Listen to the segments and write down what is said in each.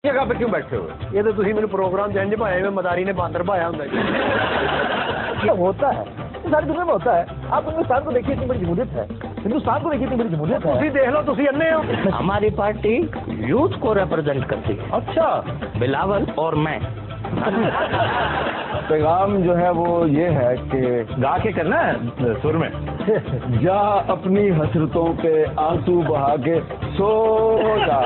جگہ پہ کیوں بیٹھے ہوئے؟ یہ تو تھی میرے پروگرام جنج بھایا میں مداری نے باندر بھایا ہوں ہوتا ہے ساری دنیا میں ہوتا ہے. آپ ہندوستان کو دیکھیے اتنی بڑی جمہوریت ہے, ہندوستان کو دیکھیے اتنی بڑی جمہوریت ہے. تھی دیکھ لو تھی انے ہو. ہماری پارٹی یوتھ کو ریپرزینٹ کرتی ہے. اچھا بلاول اور میں. پیغام جو ہے وہ یہ ہے کہ گا کے کرنا ہے سر میں. جا اپنی حسرتوں پہ آنسو بہا کے سو جا.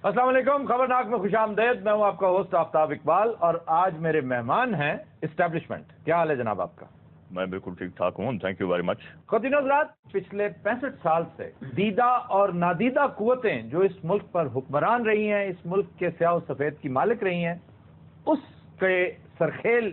السلام علیکم, خبرناک میں خوش آمدید. میں ہوں آپ کا ہوسٹ آفتاب اقبال اور آج میرے مہمان ہیں اسٹیبلشمنٹ. کیا حال ہے جناب آپ کا؟ میں بالکل ٹھیک ٹھاک ہوں, تھینک یو ویری مچ. خواتین و حضرات, پچھلے 65 سال سے دیدہ اور نادیدہ قوتیں جو اس ملک پر حکمران رہی ہیں, اس ملک کے سیاہ و سفید کی مالک رہی ہیں, اس کے سرخیل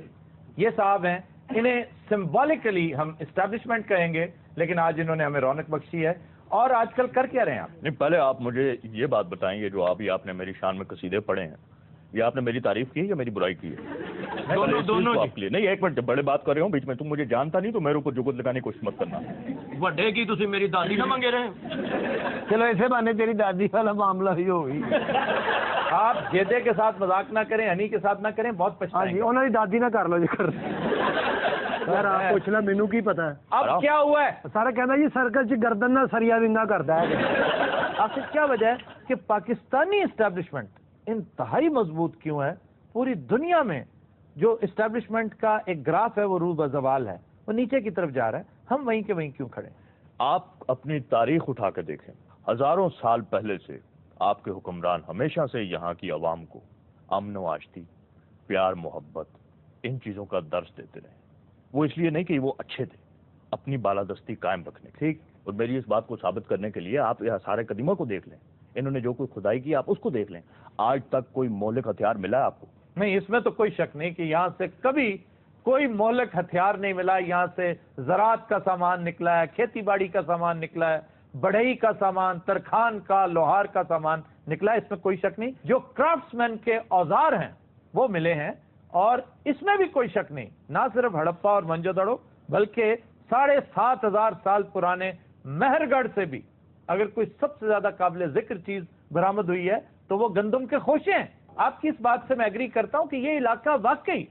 یہ صاحب ہیں. انہیں سمبولکلی ہم اسٹیبلشمنٹ کہیں گے, لیکن آج انہوں نے ہمیں رونق بخشی ہے. اور آج کل کر کیا رہے ہیں آپ؟ نہیں, پہلے آپ مجھے یہ بات بتائیں گے, جو آپ نے میری شان میں قصیدے پڑھے ہیں, یہ آپ نے میری تعریف کی ہے یا میری برائی کی ہے؟ دونوں آپ کے لیے نہیں. ایک منٹ, بڑے بات کر رہے ہوں بیچ میں, تم مجھے جانتا نہیں تو میرے اوپر جگت لگانے کی کوشش مت کرنا. وڈے کی تسی میری دادی نہ منگے رہے. چلو ایسے بہانے تیری دادی والا معاملہ ہی ہوگی. آپ جیدے کے ساتھ مذاق نہ کریں, ہنی کے ساتھ نہ کریں, بہت پچھتائیں گے. انہوں نے دادی نہ کر لو جی کر. سر آپ پوچھنا مینو کی پتا ہے. اب کیا ہوا ہے؟ سارا کہنا جی سرکس چ گردن نہ سریا ونگا کرتا ہے. آخر کیا وجہ ہے کہ پاکستانی اسٹیبلشمنٹ انتہائی مضبوط کیوں ہے؟ پوری دنیا میں جو اسٹیبلشمنٹ کا ایک گراف ہے وہ روز بزوال ہے, وہ نیچے کی طرف جا رہا ہے. ہم وہیں کے وہیں کیوں کھڑے ہیں؟ آپ اپنی تاریخ اٹھا کے دیکھیں, ہزاروں سال پہلے سے آپ کے حکمران ہمیشہ سے یہاں کی عوام کو امن و آشتی, پیار محبت, ان چیزوں کا درس دیتے رہے. وہ اس لیے نہیں کہ وہ اچھے تھے, اپنی بالادستی قائم رکھنے. ٹھیک, اور میری اس بات کو ثابت کرنے کے لیے آپ سارے قدیموں کو دیکھ لیں, انہوں نے جو کوئی کھدائی کی آپ اس کو دیکھ لیں. آج تک کوئی مہلک ہتھیار ملا ہے آپ کو؟ نہیں, اس میں تو کوئی شک نہیں کہ یہاں سے کبھی کوئی مہلک ہتھیار نہیں ملا. یہاں سے زراعت کا سامان نکلا ہے, کھیتی باڑی کا سامان نکلا ہے, بڑھئی کا سامان, ترخان کا, لوہار کا سامان نکلا ہے, اس میں کوئی شک نہیں. جو کرافٹس مین کے اوزار ہیں وہ ملے ہیں, اور اس میں بھی کوئی شک نہیں, نہ صرف ہڑپا اور منجو دڑو بلکہ 7,500 سال پرانے مہر گڑھ سے بھی اگر کوئی سب سے زیادہ قابل ذکر چیز برآمد ہوئی ہے تو وہ گندم کے خوشے ہیں. آپ کی اس بات سے میں ایگری کرتا ہوں کہ یہ علاقہ واقعی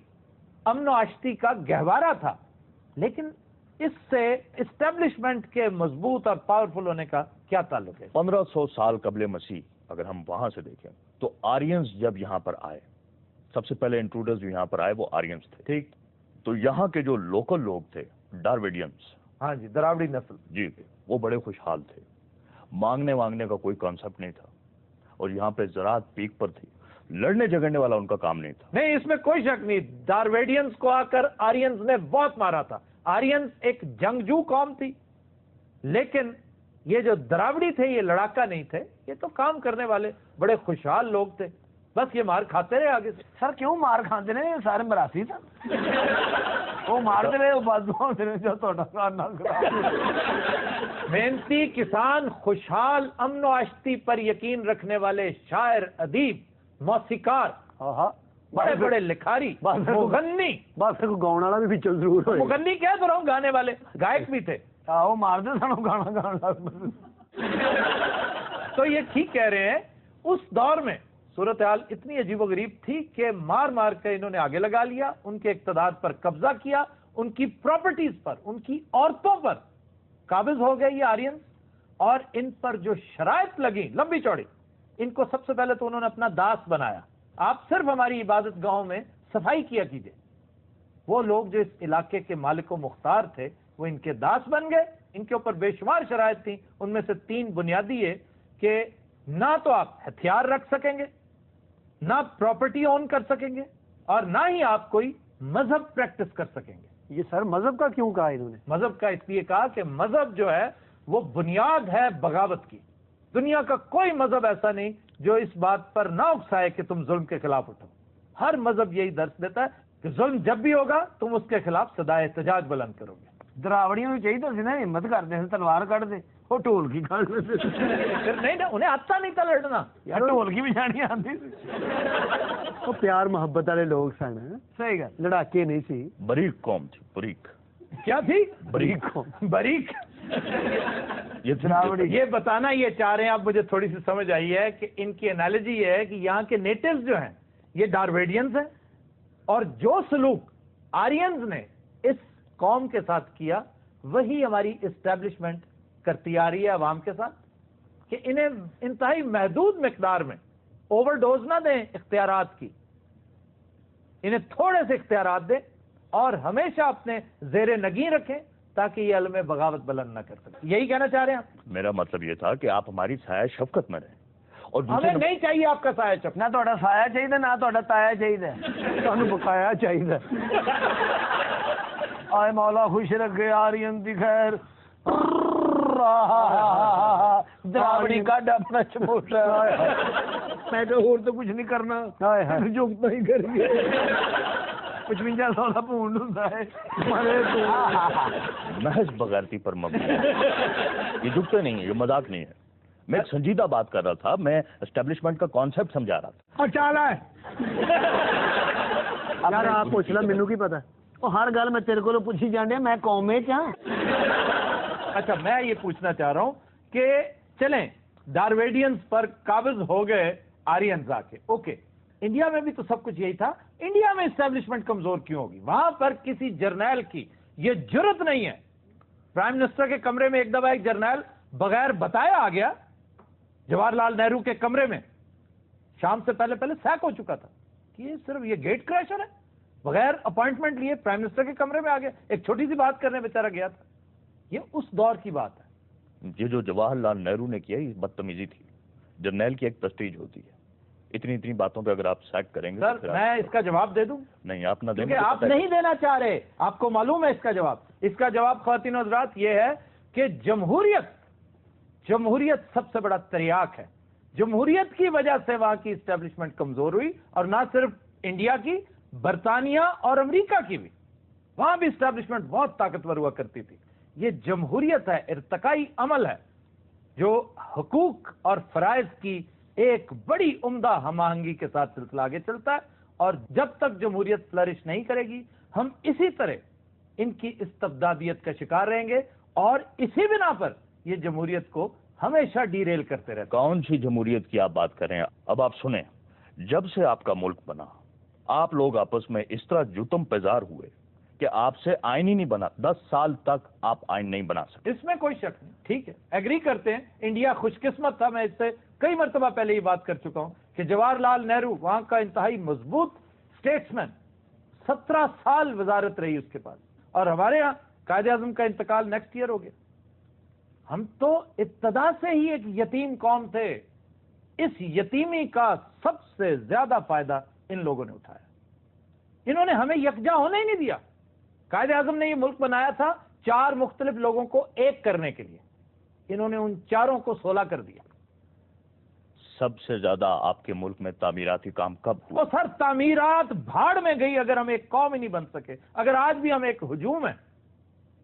امن و آشتی کا گہوارہ تھا, لیکن اس سے اسٹیبلشمنٹ کے مضبوط اور پاورفل ہونے کا کیا تعلق ہے؟ 1500 سال قبل مسیح اگر ہم وہاں سے دیکھیں تو آرینز جب یہاں پر آئے, سب سے پہلے انٹروڈرز جو یہاں پر آئے وہ آرینز تھے. ٹھیک, تو یہاں کے جو لوکل لوگ تھے ڈارویڈینز, ہاں جی, دراوڑی نسل, جی, وہ بڑے خوشحال تھے. مانگنے وانگنے کا کوئی کانسیپٹ نہیں تھا, اور یہاں پہ زراعت پیک پر تھی. لڑنے جھگڑنے والا ان کا کام نہیں تھا. نہیں, اس میں کوئی شک نہیں. دارویڈینز کو آ کر آرینز نے بہت مارا تھا. آرینز ایک جنگجو قوم تھی, لیکن یہ جو دراوڑی تھے یہ لڑاکا نہیں تھے, یہ تو کام کرنے والے بڑے خوشحال لوگ تھے. بس یہ مار کھاتے رہے آگے سے. سر کیوں مار کھاتے رہے, سارے مراسی سن وہ مارتے رہے, محنتی کسان, خوشحال, امن و آشتی پر یقین رکھنے والے شاعر, ادیب, موسیقار, بڑے بڑے لکھاری, مغنی. بس کو گاؤں والا بھی چل ضرور ہوئے. مغنی کہہ تو رہا ہوں, گانے والے, گائک بھی تھے. وہ مارتے سن گانا گانا. تو یہ ٹھیک کہہ رہے ہیں, اس دور میں صورتحال اتنی عجیب و غریب تھی کہ مار مار کے انہوں نے آگے لگا لیا, ان کے اقتدار پر قبضہ کیا, ان کی پراپرٹیز پر, ان کی عورتوں پر قابض ہو گئے یہ آرینز, اور ان پر جو شرائط لگی لمبی چوڑی, ان کو سب سے پہلے تو انہوں نے اپنا داس بنایا. آپ صرف ہماری عبادت گاہوں میں صفائی کیا کیجئے. وہ لوگ جو اس علاقے کے مالک و مختار تھے وہ ان کے داس بن گئے. ان کے اوپر بے شمار شرائط تھیں, ان میں سے 3 بنیادی ہے کہ نہ تو آپ ہتھیار رکھ سکیں گے, نہ پراپرٹی اون کر سکیں گے, اور نہ ہی آپ کوئی مذہب پریکٹس کر سکیں گے. یہ سر مذہب کا کیوں کہا انہوں نے؟ مذہب کا اس لیے کہا کہ مذہب جو ہے وہ بنیاد ہے بغاوت کی. دنیا کا کوئی مذہب ایسا نہیں جو اس بات پر نہ اکسائے کہ تم ظلم کے خلاف اٹھو. ہر مذہب یہی درس دیتا ہے کہ ظلم جب بھی ہوگا تم اس کے خلاف صدائے احتجاج بلند کرو گے. دراوڑیوں چاہیے تو ہمت کرتے ہیں, تلوار کٹ دے, وہ ਢੋਲਕੀ کھڑ لیتے پھر نہیں نا انہیں آتا نہیں تھا لڑنا. یار ਢੋਲਕੀ ਵਜਾਣੀ ਆਉਂਦੀ ਸੀ. وہ پیار محبت والے لوگ سن, صحیح گل. لڑاکے نہیں سی. بریک قوم تھی, بریک. کیا تھی؟ بریک. بریک. یہ بتانا یہ چاہ رہے ہیں آپ, مجھے تھوڑی سی سمجھ آئی ہے کہ ان کی انالوجی یہ ہے کہ یہاں کے نیٹیوز جو ہیں یہ ڈارویڈینز ہیں, اور جو سلوک آرینز نے اس قوم کے ساتھ کیا وہی ہماری اسٹیبلشمنٹ کرتی آ رہی ہے عوام کے ساتھ, کہ انہیں انتہائی محدود مقدار میں اوور ڈوز نہ دیں اختیارات کی, انہیں تھوڑے سے اختیارات دیں اور ہمیشہ اپنے زیر نگین رکھیں تاکہ یہ علم بغاوت بلند نہ کر سکے. یہی کہنا چاہ رہے ہیں آپ؟ میرا مطلب یہ تھا کہ آپ ہماری سایہ شفقت میں رہیں, اور ہمیں نہیں چاہیے آپ کا سایہ چپ. نہ تہاڈا سایہ چاہیے نہ تہاڈا تایا چاہیے. سانو بقایا چاہیے. آئے مولا خوش رکھے آرین دی خیر. دراوڑی کڈ اپنا چموٹا. میں تو اور تو کچھ نہیں کرنا, جھکتا ہی کریے. 5500 کا پونڈ ہوتا ہے محض بغیرتی پر مبنی ہے. یہ جھکتے نہیں ہیں, یہ مذاق نہیں ہے. میں ایک سنجیدہ بات کر رہا تھا, میں اسٹیبلشمنٹ کا کانسیپٹ سمجھا رہا تھا. اور چال ہے یار آپ پوچھ لیں, مینوں کی پتا. وہ ہر گل میں تیرے کو پوچھی جانے, میں قوم میں چاہ. اچھا میں یہ پوچھنا چاہ رہا ہوں کہ چلیں ڈارویڈینز پر قابض ہو گئے آرینز آ کے, اوکے, انڈیا میں بھی تو سب کچھ یہی تھا. انڈیا میں اسٹیبلشمنٹ کمزور کیوں ہوگی؟ وہاں پر کسی جرنیل کی یہ جرت نہیں ہے. پرائم منسٹر کے کمرے میں ایک دفعہ ایک جرنیل بغیر بتائے آ گیا, جواہر لال نہرو کے کمرے میں شام سے پہلے سیک ہو چکا تھا کہ یہ صرف یہ گیٹ کریشر ہے, بغیر اپوائنٹمنٹ لیے پرائم منسٹر کے کمرے میں آ گیا, ایک چھوٹی سی بات کرنے بیچارہ گیا تھا. یہ اس دور کی بات ہے. یہ جو جواہر لال نہرو نے کیا یہ بدتمیزی تھی. جرنیل کی ایک پریسٹیج ہوتی ہے. اتنی باتوں پہ اگر آپ سیک کریں گے سر میں اس کا جواب دے دوں؟ نہیں, آپ نہ دیں. کیونکہ آپ نہیں دینا چاہ رہے, آپ کو معلوم ہے اس کا جواب. اس کا جواب خواتین و حضرات یہ ہے کہ جمہوریت سب سے بڑا تریاک ہے. جمہوریت کی وجہ سے وہاں کی اسٹیبلشمنٹ کمزور ہوئی, اور نہ صرف انڈیا کی, برطانیہ اور امریکہ کی بھی. وہاں بھی اسٹیبلشمنٹ بہت طاقتور ہوا کرتی تھی. یہ جمہوریت ہے, ارتقائی عمل ہے جو حقوق اور فرائض کی ایک بڑی عمدہ ہم آہنگی کے ساتھ سلسلہ آگے چلتا ہے. اور جب تک جمہوریت فلرش نہیں کرے گی ہم اسی طرح ان کی استبدادیت کا شکار رہیں گے, اور اسی بنا پر یہ جمہوریت کو ہمیشہ ڈی ریل کرتے رہتے. کون سی جمہوریت کی آپ بات کر رہے ہیں؟ اب آپ سنیں, جب سے آپ کا ملک بنا آپ لوگ آپس میں اس طرح جتم پیزار ہوئے کہ آپ سے آئین ہی نہیں بنا. 10 سال تک آپ آئین نہیں بنا سکتے. اس میں کوئی شک نہیں, ٹھیک ہے, ایگری کرتے ہیں. انڈیا خوش قسمت تھا, میں اس سے کئی مرتبہ پہلے یہ بات کر چکا ہوں کہ جواہر لال نہرو وہاں کا انتہائی مضبوط اسٹیٹسمین, 17 سال وزارت رہی اس کے پاس, اور ہمارے ہاں قائد اعظم کا انتقال نیکسٹ ایئر ہو گیا. ہم تو ابتدا سے ہی ایک یتیم قوم تھے. اس یتیمی کا سب سے زیادہ فائدہ ان لوگوں نے اٹھایا. انہوں نے ہمیں یکجا ہونے ہی نہیں دیا. قائد اعظم نے یہ ملک بنایا تھا 4 مختلف لوگوں کو ایک کرنے کے لیے, انہوں نے ان 4 کو 16 کر دیا. سب سے زیادہ آپ کے ملک میں تعمیراتی کام کب ہوا؟ وہ سر تعمیرات بھاڑ میں گئی اگر ہم ایک قوم ہی نہیں بن سکے. اگر آج بھی ہم ایک ہجوم ہیں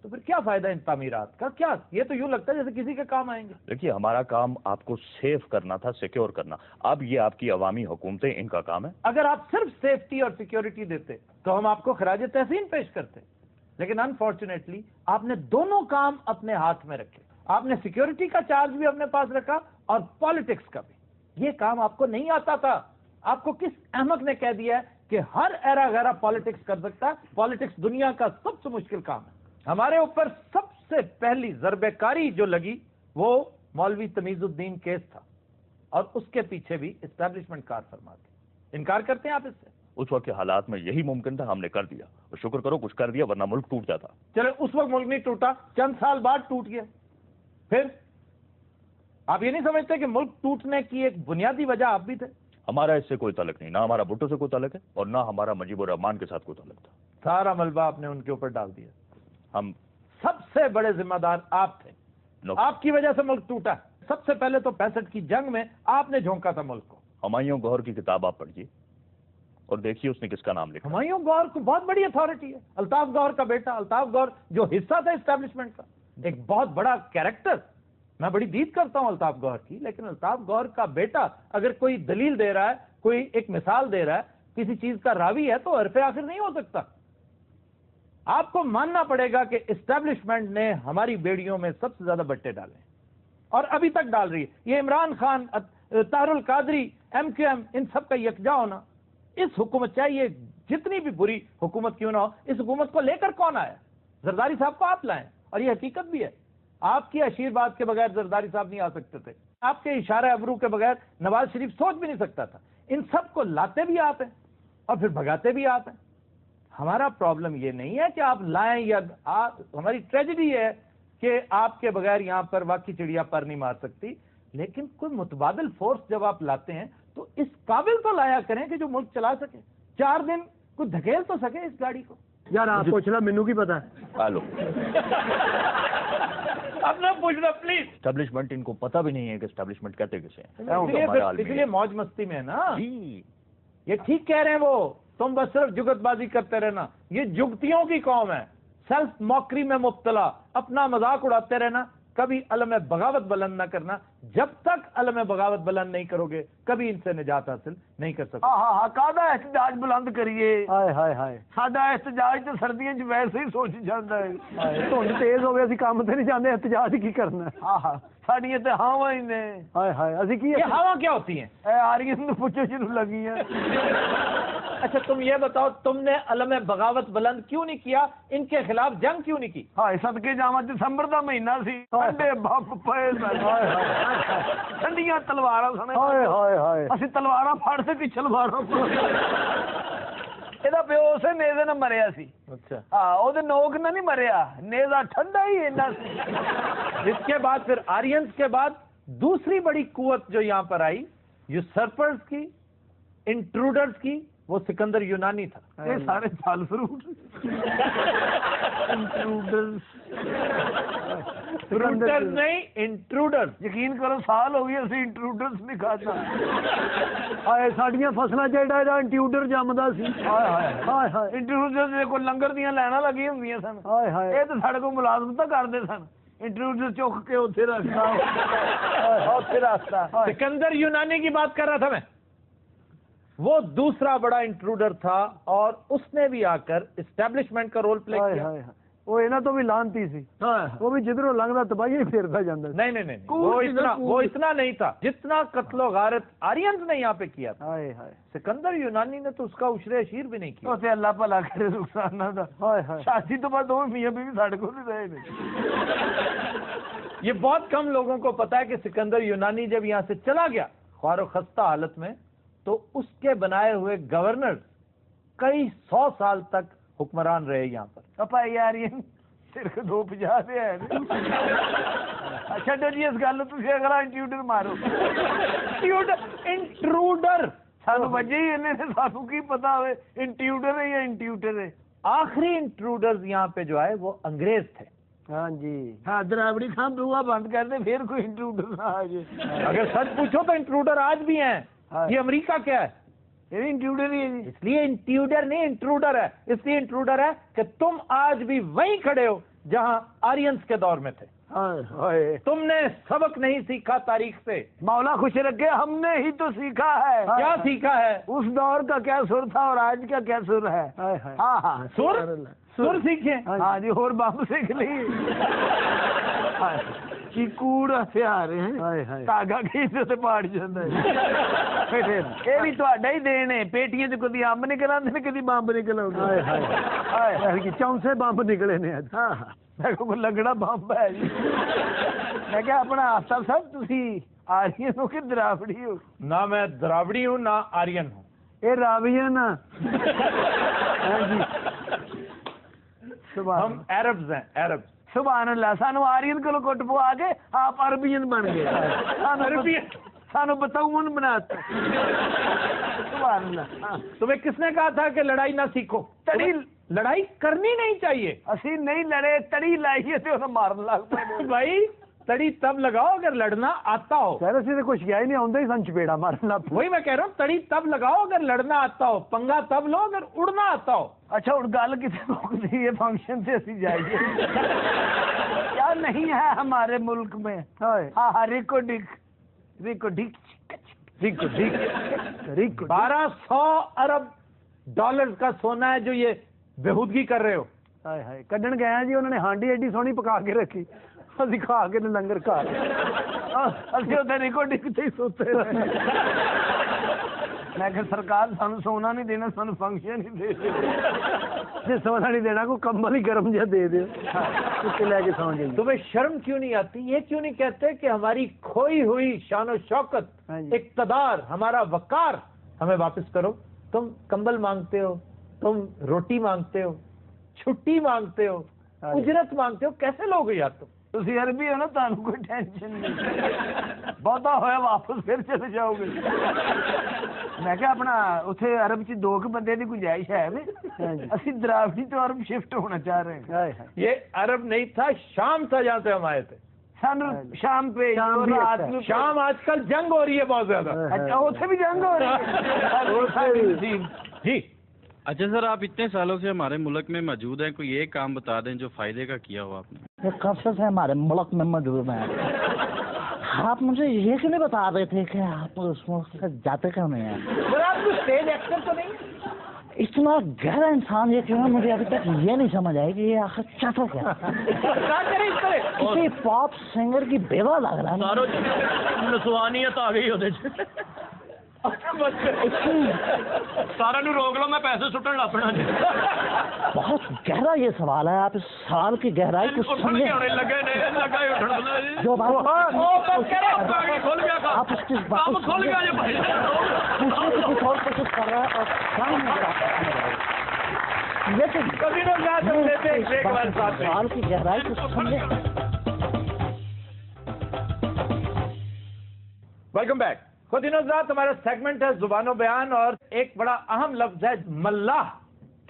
تو پھر کیا فائدہ ان تعمیرات کا؟ کیا یہ تو یوں لگتا ہے جیسے کسی کے کام آئیں گے. دیکھیے ہمارا کام آپ کو سیف کرنا تھا, سیکیور کرنا. اب یہ آپ کی عوامی حکومتیں, ان کا کام ہے. اگر آپ صرف سیفٹی اور سیکیورٹی دیتے تو ہم آپ کو خراج تحسین پیش کرتے, لیکن انفارچونیٹلی آپ نے دونوں کام اپنے ہاتھ میں رکھے. آپ نے سیکیورٹی کا چارج بھی اپنے پاس رکھا اور پالیٹکس کا بھی. یہ کام آپ کو نہیں آتا تھا. آپ کو کس احمق نے کہہ دیا ہے کہ ہر ایرا غیرہ پالیٹکس کر سکتا ہے؟ پالیٹکس دنیا کا سب سے مشکل کام ہے. ہمارے اوپر سب سے پہلی ضرب کاری جو لگی وہ مولوی تمیز الدین کیس تھا, اور اس کے پیچھے بھی اسٹیبلشمنٹ کار فرما تھی. انکار کرتے ہیں آپ اس سے؟ اس وقت کے حالات میں یہی ممکن تھا, ہم نے کر دیا, اور شکر کرو کچھ کر دیا, ورنہ ملک ٹوٹ جاتا. چلے اس وقت ملک نہیں ٹوٹا, چند سال بعد ٹوٹ گیا. پھر آپ یہ نہیں سمجھتے کہ ملک ٹوٹنے کی ایک بنیادی وجہ آپ بھی تھے؟ ہمارا اس سے کوئی تعلق نہیں, نہ ہمارا بھٹو سے کوئی تعلق ہے, اور نہ ہمارا مجیب الرحمان کے ساتھ کوئی تعلق تھا. سارا ملبہ آپ نے ان کے اوپر ڈال دیا. ہم سب سے بڑے ذمہ دار آپ تھے. آپ کی وجہ سے ملک ٹوٹا. سب سے پہلے تو 65 کی جنگ میں آپ نے جھونکا تھا ملک کو. ہمایوں گوہر کی کتاب آپ پڑھیے اور دیکھیے اس نے کس کا نام لکھا. ہمایوں گوہر کو بہت بڑی اتھارٹی ہے. الطاف گوہر کا بیٹا, الطاف گوہر جو حصہ تھا اسٹیبلشمنٹ کا, ایک بہت بڑا کیریکٹر, میں بڑی دید کرتا ہوں الطاف گوہر کی، لیکن الطاف گوہر کا بیٹا اگر کوئی دلیل دے رہا ہے، کوئی ایک مثال دے رہا ہے، کسی چیز کا راوی ہے، تو حرف آخر نہیں ہو سکتا. آپ کو ماننا پڑے گا کہ اسٹیبلشمنٹ نے ہماری بیڑیوں میں سب سے زیادہ بٹے ڈالے ہیں اور ابھی تک ڈال رہی ہے. یہ Imran Khan, Tahir ul-Qadri, M Q M, ان سب کا یکجا ہونا، اس حکومت، چاہیے جتنی بھی بری حکومت کیوں نہ ہو، اس حکومت کو لے کر کون آیا؟ زرداری صاحب کو آپ لائیں، اور یہ حقیقت بھی ہے. آپ کی آشیرواد کے بغیر زرداری صاحب نہیں آ سکتے تھے، آپ کے اشارہ ابرو کے بغیر نواز شریف سوچ بھی نہیں سکتا تھا. ان سب کو لاتے بھی آپ ہیں اور پھر بھگاتے بھی آپ ہیں. ہمارا پرابلم یہ نہیں ہے کہ آپ لائیں یا ہماری ٹریجڈی ہے کہ آپ کے بغیر یہاں پر واقعی چڑیا پر نہیں مار سکتی، لیکن کوئی متبادل فورس جب آپ لاتے ہیں تو اس قابل تو لایا کریں کہ جو ملک چلا سکے. 4 دن کوئی دھکیل تو سکے اس گاڑی کو. یار آپ پوچھنا مینو کی پتا ہے. ہلو، اپنا پوچھنا پلیز. اسٹیبلشمنٹ ان کو پتہ بھی نہیں ہے کہ اسٹیبلشمنٹ کہتے کسے ہیں. اس لیے موج مستی میں ہے نا. یہ ٹھیک کہہ رہے ہیں وہ، تم بس صرف جگت بازی کرتے رہنا. یہ جگتیوں کی قوم ہے، سیلف موکری میں مبتلا، اپنا مذاق اڑاتے رہنا، کبھی علم بغاوت بلند نہ کرنا. جب تک علم بغاوت بلند نہیں کرو گے کبھی ان سے نجات حاصل نہیں کر سکتے. ہاں کادا احتجاج بلند کریے. ہائے ہائے ہائے ساڈا احتجاج تو سردیاں چ ویسے ہی سوچ جاتا ہے. دھند تیز ہو گیا، اسی کام تے نہیں جاندے، احتجاج کی کرنا. ہاں ساڈیاں تے ہاواں ہی نے. ہائے ہائے اسی کی یہ ہوا کیا ہوتی ہیں؟ اے آریاں نوں پوچھو جنوں لگی ہیں. اچھا تم یہ بتاؤ، تم نے علم بغاوت بلند کیوں نہیں کیا؟ ان کے خلاف جنگ کیوں نہیں کی؟ ہائے صدقے جاواں دسمبر دا مہینہ سی، ٹھنڈے بپ پئے ٹھنڈیاں تلواراں سن. ہائے ہائے ہائے اسی تلواراں پھڑ کے تلواراں یہ پیو اسے نیزے نہ مریا سی. اچھا ہاں وہ نوک نہ نہیں مریا، نیزا ٹھنڈا ہی اینا سی. اس کے بعد پھر آرینز کے بعد دوسری بڑی قوت جو یہاں پر آئی، یوسرپرز کی، انٹروڈرز کی، وہ سکندر یونانی تھا. یہ سارے پھل فروٹ انٹروڈرز نہیں، انٹروڈرز. یقین کرو سال ہو گئی اسی انٹروڈرز نہیں کھاتا. ہائے ساڈیاں فصلاں جیڑا جا انٹیوڈر جمدا سی. ہائے ہائے ہائے ہائے انٹروڈرز دے کوئی لنگر دیاں لائناں لگی ہوندیاں سن. ہائے ہائے یہ تو ساڈے کو ملازمتاں کردے سن. انٹروڈرز چک کے اوتھے رکھنا، اوتھے رکھتا. سکندر یونانی کی بات کر رہا تھا میں. وہ دوسرا بڑا انٹروڈر تھا اور اس نے بھی آ کر اسٹیبلشمنٹ کا رول پلے کیا. وہ انہاں تو بھی لانتی سی، وہ بھی جدھروں لنگدا تباہی پھردا جاندا. نہیں وہ اتنا نہیں تھا جتنا قتل و غارت آرینز نے یہاں پہ کیا تھا. ہائے ہائے سکندر یونانی نے تو اس کا عشر اشیر بھی نہیں کیا. اوتھے اللہ بھلا کرے رخسانہ دا. ہائے ہائے شادی تو بعد دو میاں بیوی ساڈے کول نہیں رہے نے. یہ بہت کم لوگوں کو پتا ہے کہ سکندر یونانی جب یہاں سے چلا گیا خوار و خستہ حالت میں، تو اس کے بنائے ہوئے گورنر کئی 100 سال تک حکمران رہے یہاں پر. پپا یار یہ صرف 250 دے ہے. اچھا جی اس گل تسی اگلا انٹروڈر مارو. انٹروڈر سانو وجہ ہی انہیں نے سانو کی پتا ہوئے انٹروڈر ہے یا انٹروڈر ہے. آخری انٹروڈرز یہاں پہ جو آئے وہ انگریز تھے. ہاں جی ہاں دراوڑی خان بوا بند کر دے پھر کوئی انٹروڈر نہ آ جائے. اگر سچ پوچھو تو انٹروڈر آج بھی ہیں. یہ امریکہ کیا ہے؟ یہ بھی انٹروڈر ہی ہے جی. اس لیے انٹروڈر نہیں انٹروڈر ہے. اس لیے انٹروڈر ہے کہ تم آج بھی وہیں کھڑے ہو جہاں آرینز کے دور میں تھے. تم نے سبق نہیں سیکھا تاریخ سے. مولا خوش رکھے ہم نے ہی تو سیکھا ہے. کیا سیکھا ہے؟ اس دور کا کیا سر تھا اور آج کا کیا سر ہے. ہاں ہاں سر سیکھے. ہاں جی اور بم سیکھ لی. چیکوڑ ہتھیار تاگا کھیتے سے پاڑ جاتا ہے. یہ بھی تہاڈا ہی دین ہے. پیٹیاں چ کدی امب نکل آندے نے کدی بمب نکل آؤندے. چونسے بمب نکلے نے. ہاں میں کو لگڑا بمب ہے جی. میں کہا اپنا آفتاب صاحب تسی آرین ہو کہ دراوڑی ہو؟ نہ میں دراوڑی ہوں نہ آرین ہوں. یہ راویہ نا. ہاں جی ہم عربز ہیں. عرب. سبحان اللہ. سانو آرین کو کٹ پوا کے آپ عربین بن گئے. سانو بتاؤن بناتا. سبحان اللہ. تمہیں کس نے کہا تھا کہ لڑائی نہ سیکھو؟ لڑائی کرنی نہیں چاہیے. اسی نہیں لڑے تڑی لائیے تھے انہیں مارن لگ پائے. بھائی تڑی تب لگاؤ اگر لڑنا آتا ہو. سے کچھ کیا ہی نہیں آتا ہی سن چپیڑا مارنا. وہی میں کہہ رہا ہوں تڑی تب لگاؤ اگر لڑنا آتا ہو. پنگا تب لو اگر اڑنا آتا ہو. اچھا اور گل کسی یہ فنکشن سے اسی جائیے. کیا نہیں ہے ہمارے ملک میں؟ ہاں ریکو ڈک 1200 ارب ڈالر کا سونا ہے جو یہ بےہودگی کر رہے ہو. کڈن گئے ہیں جی, انہوں نے ہانڈی ایڈی سونی پکا کے رکھی, اسی کھا کے لنگر کھا اسی ادھر ریکو ڈک سے ہی سوتے رہے. میں کہ سرکار سانو سونا نہیں دینا, سانو فنکشن ہی دے دے. سونا نہیں دینا, کوئی کمبل ہی گرم جہا دے دے لے کے سو جائیے. تمہیں شرم کیوں نہیں آتی؟ یہ کیوں نہیں کہتے کہ ہماری کھوئی ہوئی شان و شوکت, اقتدار, ہمارا وقار ہمیں واپس کرو؟ تم کمبل مانگتے ہو, تم روٹی مانگتے ہو, چھٹی مانگتے ہو, اجرت مانگتے ہو, کیسے لوگ ہو یار تم؟ تسی عربی ہو نا, تانوں کوئی ٹینشن نہیں, بہتا ہویا واپس پھر چلے جاؤ گے. میں کہ اپنا اتنے عرب چ 2 بندے کی گنجائش ہے اسی دراوی تو عرب شفٹ ہونا چاہ رہے ہیں. یہ عرب نہیں تھا, شام تھا جہاں سے ہم آئے تھے. شام پہ شام آج کل جنگ ہو رہی ہے بہت زیادہ. اچھا اتنے بھی جنگ ہو رہی ہے جی. اچھا سر, آپ اتنے سالوں سے ہمارے ملک میں موجود ہیں, کوئی ایک کام بتا دیں جو فائدے کا کیا ہو آپ نے. یہ کب سے ہمارے ملک میں موجود ہیں, آپ مجھے یہ کیوں نہیں بتا رہے تھے کہ آپ اس ملک سے جاتے کیوں نہیں ہیں؟ سر آپ کو اسٹیج ایکٹر تو نہیں؟ اتنا گہرا انسان یہ کیوں ہے, مجھے ابھی تک یہ نہیں سمجھ آئی کہ یہ آخر چاہتا کیا. کسی پاپ سنگر کی بیوہ لگ رہا ہے. نسوانیت آ گئی ہوتے سارا نو روک لو, میں پیسے سٹن لپنا. بہت گہرا یہ سوال ہے, آپ اس سوال کی گہرائی کو سمجھیں. جو بات آپ اس کی پوچھنے کی کچھ اور کوشش کر رہا ہے اور کام نظر آتا ہے, لیکن سوال کی گہرائی کو سمجھیں. Welcome back. خودی نظرات ہمارا سیگمنٹ ہے زبان و بیان, اور ایک بڑا اہم لفظ ہے ملاح.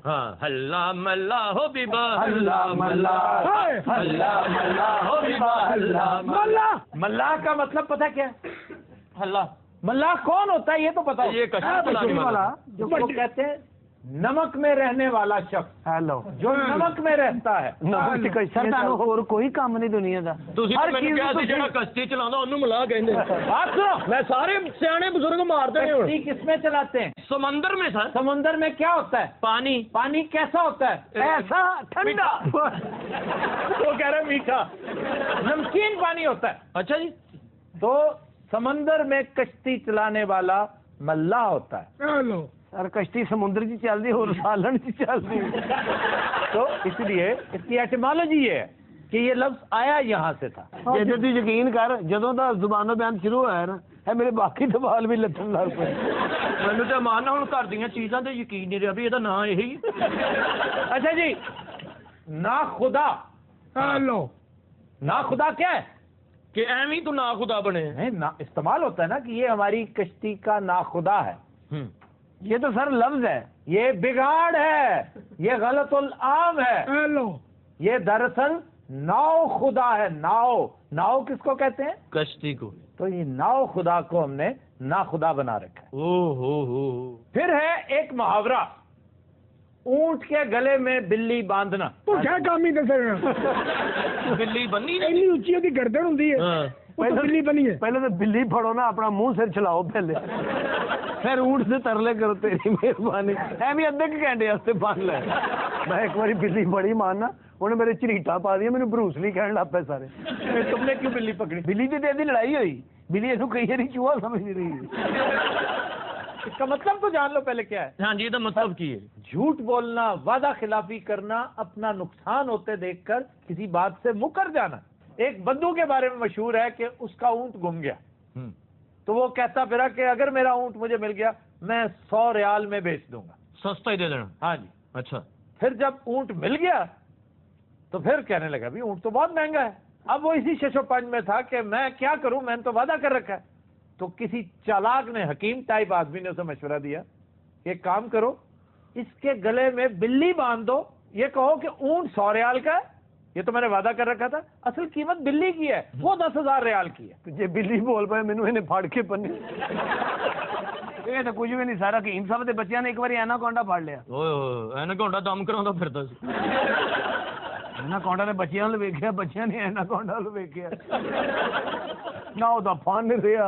ہاں, اللہ ملاح ہو بیبا, اللہ ملاح, اللہ ملاح ہو بیبا, اللہ ملاح. ملاح کا مطلب پتہ کیا ہے؟ اللہ. ملاح کون ہوتا ہے یہ تو پتا. یہ کشتی والا جو کہتے ہیں نمک میں رہنے والا شخص, ہیلو, جو نمک میں رہتا ہے. سر تانوں ہور کوئی کام نہیں دنیا دا. ہر چیز جڑا کشتی چلانا انہوں ملاح کہندے. بات سنو, میں سارے سیانے بزرگ مارتے ہیں. کشتی کس میں چلاتے ہیں؟ سمندر میں سر. سمندر میں کیا ہوتا ہے؟ پانی. پانی کیسا ہوتا ہے؟ ایسا ٹھنڈا. وہ کہہ رہے میٹھا, نمکین پانی ہوتا ہے. اچھا جی. تو سمندر میں کشتی چلانے والا ملاح ہوتا ہے. سر کشتی سمندر کی چل رہی اور سالن کی چل رہی. تو اس لیے اس کی ایٹیمالوجی یہ ہے کہ یہ لفظ آیا یہاں سے تھا. جی تو یقین کر, جدوں دا زبان و بیان شروع ہوا ہے نا, ہے میرے باقی سوال بھی لتن لگ پے. مینوں تے ماننا ہن گھر دیاں چیزاں تے یقین نہیں رہا بھی یہ نام یہی. اچھا جی, نا خدا. ہیلو, نا خدا کیا ہے؟ کہ ایویں تو نا خدا بنے. استعمال ہوتا ہے نا کہ یہ ہماری کشتی کا نا خدا ہے. یہ تو سر لفظ ہے, یہ بگاڑ ہے, یہ غلط العام ہے. ہیلو, یہ دراصل ناؤ خدا ہے. ناؤ, ناؤ کس کو کہتے ہیں؟ کشتی کو. تو یہ ناؤ خدا کو ہم نے نا خدا بنا رکھا ہے. او ہو. پھر ہے ایک محاورہ, اونٹ کے گلے میں بلی باندھنا. تو کیا کام ہی دسے بلی بنی اتنی اونچی ہوتی گردن ہوتی ہے, بلی بنی ہے. پہلے تو بلی پھڑو نا, اپنا منہ سر چلاؤ پہلے, پھر اونٹ سے ترلے کرو تیری مہربانی. ایویں ادھے گھنٹے واسطے باندھ لے. میں ایک بار بلی بڑی ماننا, انہیں میرے چریٹا پا دیا, مجھے بروس لی کہنے لگ پے سارے. تم نے کیوں بلی پکڑی؟ بلی کی تو لڑائی ہوئی, بلی یہ کئی بار چوہا سمجھ نہیں رہی. اس کا مطلب تو جان لو پہلے کیا ہے. ہاں جی, یہ مطلب کی ہے؟ جھوٹ بولنا, وعدہ خلافی کرنا, اپنا نقصان ہوتے دیکھ کر کسی بات سے مکر جانا. ایک بدو کے بارے میں مشہور ہے کہ اس کا اونٹ گم گیا, تو وہ کہتا پھرا کہ اگر میرا اونٹ مجھے مل گیا میں 100 ریال میں بیچ دوں گا. سستا ہی دے دینا. ہاں جی. اچھا. پھر جب اونٹ مل گیا تو پھر کہنے لگا بھی اونٹ تو بہت مہنگا ہے. اب وہ اسی شش و پنج میں تھا کہ میں کیا کروں, میں نے تو وعدہ کر رکھا ہے. تو کسی چالاک نے, حکیم ٹائپ آدمی نے اسے مشورہ دیا کہ ایک کام کرو, اس کے گلے میں بلی باندھ دو, یہ کہو کہ اونٹ 100 ریال کا ہے, یہ تو میں نے وعدہ کر رکھا تھا, اصل قیمت بلی کی ہے, وہ 10,000 ریال کی ہے. جی بلی بول پائے مینوں انہیں پھاڑ کے پنے. یہ تو کچھ بھی نہیں, سارا حکیم صاحب کے بچیاں نے ایک بار ایناکونڈا پھاڑ لیا. ایناکونڈا دم کراوندا پھردا سی. ਐਨਾਕੋਂਡਾ ਨੇ ਬੱਚਿਆਂ ਨੂੰ ਵੇਖਿਆ, ਬੱਚਿਆਂ ਨੇ ਐਨਾਕੋਂਡਾ ਨੂੰ ਵੇਖਿਆ। ਨਾ ਉਹਦਾ ਫਨ ਰਿਹਾ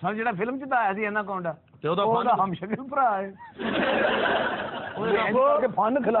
ਸਰ ਜਿਹੜਾ ਫਿਲਮ ਚ ਤਾਂ ਆਇਆ ਸੀ ਐਨਾਕੋਂਡਾ, ਤੇ ਉਹਦਾ ਉਹਦਾ ਫਨ ਹਮਸ਼ਕਲ ਭਰਾ ਹੈ। ਉਹਦੇ ਫਨ ਖਿਲਾ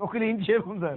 ਉਹ ਕਲੀਨ ਸ਼ੇਪ ਹੁੰਦਾ ਹੈ।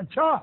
ਅੱਛਾ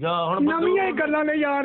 ਜਾਂ ਹੁਣ ਨਵੀਆਂ ਹੀ ਗੱਲਾਂ ਨੇ ਯਾਰ।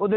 ਉਹਦੇ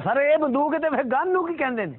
ਸਰ ਇਹ ਬੰਦੂਕ ਹੈ ਤੇ ਫਿਰ ਗਨ ਨੂੰ ਕੀ ਕਹਿੰਦੇ ਨੇ?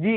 ਜੀ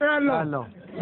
ਲਓ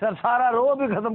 ਸਰ ਸਾਰਾ ਰੋਹ ਵੀ ਖਤਮ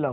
ਲਓ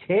6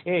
6।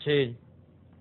6।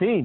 3,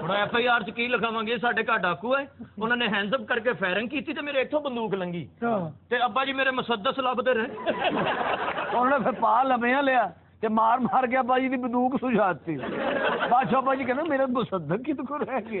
ਹੁਣ FIR ਚ ਕੀ ਲਿਖਾਵਾਂਗੇ? ਸਾਡੇ ਘਰ ਡਾਕੂ ਹੈ, ਉਹਨਾਂ ਨੇ ਹੈਂਡਸ ਅਪ ਕਰਕੇ ਫਾਇਰਿੰਗ ਕੀਤੀ ਤੇ ਮੇਰੇ ਇੱਥੋਂ ਬੰਦੂਕ ਲੰਗੀ ਤੇ ਅੱਬਾ ਜੀ ਮੇਰੇ ਮੁਸੱਦਸ ਲੱਭਦੇ ਰਹੇ। ਉਹਨੇ ਫਿਰ ਪਾ ਲੰਮਿਆਂ ਲਿਆ ਤੇ ਮਾਰ ਮਾਰ ਕੇ ਅੱਬਾ ਜੀ ਦੀ ਬੰਦੂਕ ਸੁਝਾਤੀ। ਬਾਦਸ਼ਾਹ ਅੱਬਾ ਜੀ ਕਹਿੰਦਾ ਮੇਰੇ ਮੁਸੱਦਸ ਕਿਤੇ ਕੋ ਰਹਿ ਗਏ।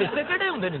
ਹਿੱਸੇ ਕਿਹੜੇ ਹੁੰਦੇ ਨੇ?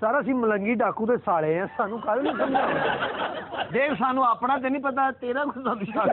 ਸਾਰਾ ਅਸੀਂ ਮਲੰਗੀ ਡਾਕੂ ਦੇ ਸਾਲੇ ਆ, ਸਾਨੂੰ ਕਾਹਦੇ ਨੂੰ ਸਮਝਾਉਂਦੇ? ਦੇਖ ਸਾਨੂੰ ਆਪਣਾ ਤੇ ਨਹੀਂ ਪਤਾ, ਤੇਰਾ ਕੁਝ ਸਾਨੂੰ ਸ਼ੱਕ।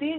3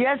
Yes,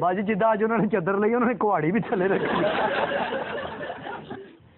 ਬਾਜੀ ਜਿੱਦਾਂ ਅੱਜ ਉਹਨਾਂ ਨੇ ਚੱਦਰ ਲਈ, ਉਹਨਾਂ ਨੇ ਕੁਹਾੜੀ ਵੀ ਥੱਲੇ ਰੱਖੀ।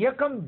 1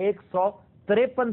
153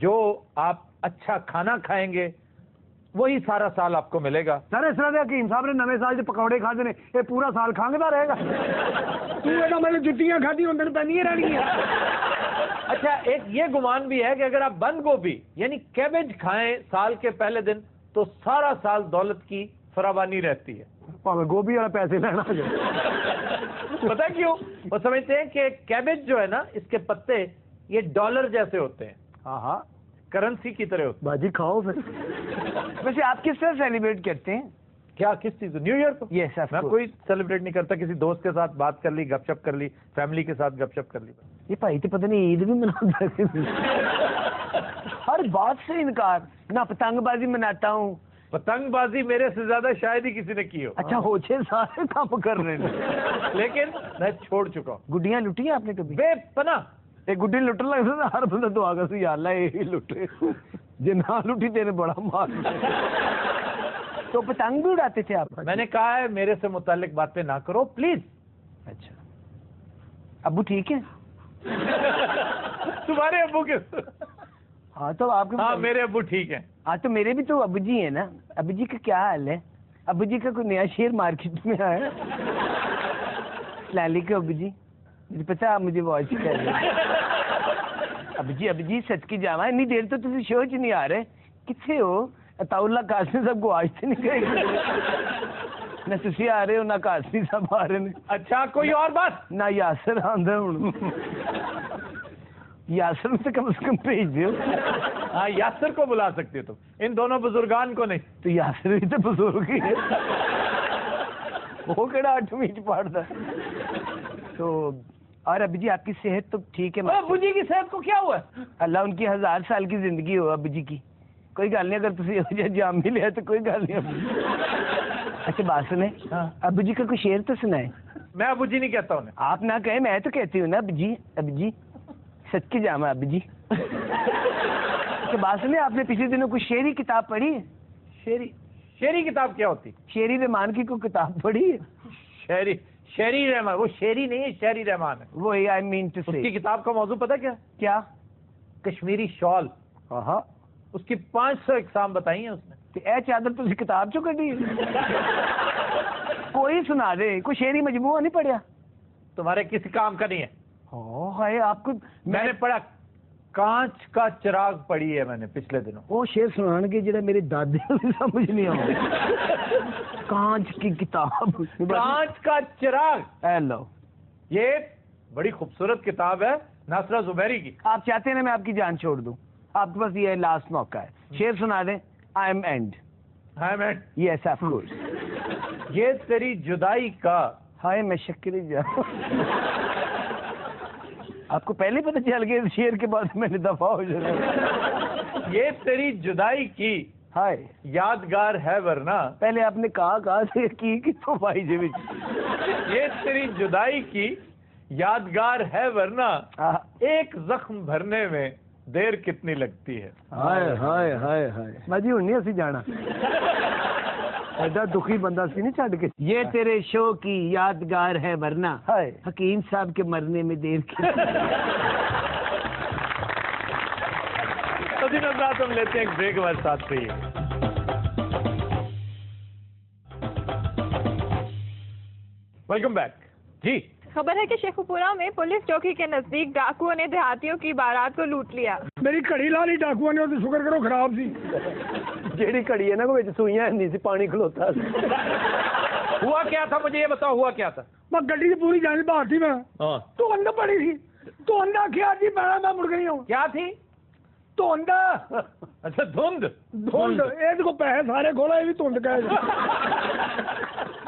جو آپ اچھا کھانا کھائیں گے وہی سارا سال آپ کو ملے گا. سر اس طرح دے حکیم صاحب نے نویں سال چ پکوڑے کھاتے نے یہ پورا سال کھانگدا رہے گا. تو میں نے جتیاں کھادی ہوں پہنی رہنی ہے. اچھا ایک یہ گمان بھی ہے کہ اگر آپ بند گوبھی یعنی کیبج کھائیں سال کے پہلے دن تو سارا سال دولت کی فراوانی رہتی ہے. گوبھی والا پیسے لینا پتہ کیوں؟ وہ سمجھتے ہیں کہ کیبج جو ہے نا اس کے پتے یہ ڈالر جیسے ہوتے ہیں. ہاں ہاں کرنسی کی طرح ہوتے باجی کھاؤ پھر. ویسے آپ کس طرح سیلیبریٹ کرتے ہیں؟ کیا کس چیز نیو ایئر کو؟ یس میں کوئی سیلیبریٹ نہیں کرتا. کسی دوست کے ساتھ بات کر لی گپ شپ کر لی فیملی کے ساتھ گپ شپ کر لی. یہ بھائی تو پتہ نہیں عید بھی مناتا ہے. ہر بات سے انکار. نہ پتنگ بازی مناتا ہوں. پتنگ بازی میرے سے زیادہ شاید ہی کسی نے کی ہو. اچھا ہو چھ سارے کام کر رہے ہیں لیکن میں چھوڑ چکا ہوں. گڈیاں لٹی آپ نے کبھی؟ بے پناہ. ایک گڈی لٹن لگتا تھا ہر بندہ دعا کر سی یا اللہ یہی لٹے جی نہ لٹی تیرے بڑا مار. تو پتنگ بھی اڑاتے تھے آپ؟ میں نے کہا ہے میرے سے متعلق باتیں نہ کرو پلیز. اچھا ابو ٹھیک ہے؟ تمہارے ابو کے؟ ہاں تو آپ کے ہاں میرے ابو ٹھیک ہیں. ہاں تو میرے بھی تو ابو جی ہیں نا. ابو جی کا کیا حال ہے؟ ابو جی کا کوئی نیا شیئر مارکیٹ میں آیا؟ السلام علیکم ابو جی. مجھے پتا آپ مجھے واچ کر رہے ہیں. ابو جی سچ کی جاوا اتنی دیر تو تم شو چ نہیں آ رہے. کتنے ہو؟ عطا اللہ قاسمی صاحب کو آج سے نہیں کہے نہ تسی آ رہے ہو نہ قاسمی صاحب آ رہے ہیں. اچھا کوئی اور بات؟ نہ یاسر آندا ہوں. یاسر سے کم بھیج دیو. ہاں یاسر کو بلا سکتے تم. ان دونوں بزرگان کو نہیں. تو یاسر بھی تو بزرگ ہی ہے. وہ کہڑا 8ویں چ پڑھتا ہے. تو اور ابو جی آپ کی صحت تو ٹھیک ہے؟ ابو جی کی صحت کو کیا ہوا؟ اللہ ان کی 1000 سال کی زندگی ہو ابو جی کی. کوئی گل نہیں. اگر تھی جام بھی لیا تو کوئی گل نہیں. اچھا بات سنیں ابو جی کا کوئی شعر تو سنائے. میں ابو جی نہیں کہتا انہیں. آپ نہ کہیں میں تو کہتی ہوں نا ابو جی سچ کی جامع ابو جی. اچھا بات سنیں آپ نے پچھلے دنوں کوئی شعری کتاب پڑھی ہے؟ شعری کتاب کیا ہوتی؟ شعری رحمان کی کوئی کتاب پڑھی ہے؟ شعری رحمان. وہ شعری نہیں ہے شعری رحمان ہے. وہی آئی مین ٹو سے. اس کی کتاب کا موضوع پتہ کیا؟ کشمیری شال. ہاں اس کی 500 اقسام بتائی ہیں اس نے. اے چادر تھی کتاب چو کٹی کوئی سنا دے. کوئی شعری مجموعہ نہیں پڑھیا؟ تمہارے کسی کام کا نہیں ہے. ہائے آپ کو میں نے پڑھا کانچ کا چراغ پڑھی ہے میں نے پچھلے دنوں. وہ شعر سنان گے جڑا میرے دادے کو سمجھ نہیں آتا. کانچ کی کتاب. کانچ کا چراغ. اے لو یہ بڑی خوبصورت کتاب ہے ناصرہ زبیری کی. آپ چاہتے ہیں نا میں آپ کی جان چھوڑ دوں؟ آپ کے پاس یہ لاسٹ موقع ہے. شعر سنا دیں. I am and. Yes of course. یہ تیری جدائی کا. ہائے میں شکر جا. آپ کو پہلے پتہ چل گیا شعر کے بعد میں نے دفاع ہو جانا. یہ تیری جدائی کی ہائے یادگار ہے ورنہ. پہلے آپ نے کہا سے کی کتوں پائی جی. یہ تیری جدائی کی یادگار ہے ورنہ ایک زخم بھرنے میں دیر کتنی لگتی ہے. ہائے ہائے ہائے ہائے. باجی ہوں نہیں اسی جانا. ایڈا دکھی بندہ سی نہیں چھڈ کے. یہ تیرے شو کی یادگار ہے ورنہ حکیم صاحب کے مرنے میں دیر کی. ہم لیتے ہیں ایک بریک ہمارے ساتھ پہ. Welcome back. جی خبر ہے کہ شیخو پورہ میں پولیس چوکی کے نزدیک ڈاکوؤں نے دیہاتیوں کی بارات کو لوٹ لیا. میری کڑی لا لی ڈاکو نے. شکر کرو خراب سی. جیڑی کڑی ہے نا وہ سوئیاں نہیں سی پانی کھلوتا. ہوا کیا تھا مجھے یہ بتاؤ ہوا کیا تھا؟ میں گڈی کی پوری جان باہر تھی. میں تو اندر پڑی تھی. تو اندر کیا تھی میں مڑ گئی ہوں. کیا تھی؟ تو اندر. اچھا دھند. یہ کو پیسے سارے کھولا یہ بھی دھند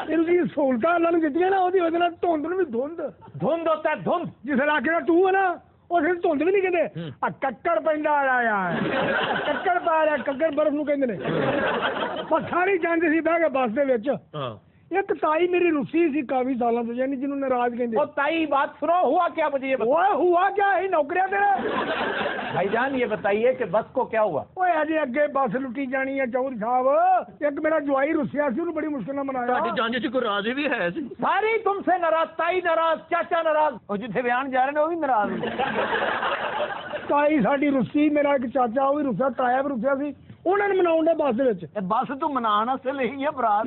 کہ سہولت اللہ نے دیتی نا وہ دھند بھی دھند. دھند ہوتا ہے دھند. جس علاقے کا تو ہے نا وہ پھر دھند بھی نہیں کہتے. ککڑ پہ آ رہا ہے. ککڑ پا رہا ککڑ برف نو کہ بس ساری جانتے سی بہ کے بس دے. ایک تائی میری روسی سی کافی سالوں سے یعنی جنہوں نے راج کہ تائی بات سنو ہوا کیا مجھے یہ بتاؤ. ہوا کیا ہے نوکریاں تیرے بھائی جان یہ بتائیے کہ بس کو کیا ہوا؟ وہ اجے اگے بس لٹی جانی ہے چودھری صاحب. ایک میرا جوائی روسیا سی انہوں بڑی مشکل نہ منایا. جان جی کوئی راضی بھی ہے ساری تم سے ناراض. تائی ناراض چاچا ناراض. اور جتنے بیان جا رہے ہیں وہ بھی ناراض. ਤਾਈ ਸਾਡੀ ਰੁੱਸੀ, ਮੇਰਾ ਇੱਕ ਚਾਚਾ ਉਹ ਵੀ ਰੁੱਸਿਆ, ਤਾਇਆ ਵੀ ਰੁੱਸਿਆ ਸੀ, ਉਹਨਾਂ ਨੇ ਮਨਾਉਣ ਦੇ ਬੱਸ ਦੇ ਵਿੱਚ। ਬੱਸ ਤੂੰ ਮਨਾਉਣ ਵਾਸਤੇ ਲਈ ਹੈ ਬਰਾਤ?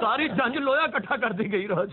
ਸਾਰੀ ਜੰਜ ਲੋਹਾ ਇਕੱਠਾ ਕਰਦੀ ਗਈ ਰਾਜ।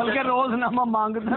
ਬਲਕਿ ਰੋਜ਼ਨਾਮਾ ਮੰਗਦਾ।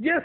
ਜਿਸ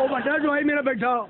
ਉਹ ਵੱਡਾ ਜਵਾਈ ਮੇਰਾ ਬੈਠਾ,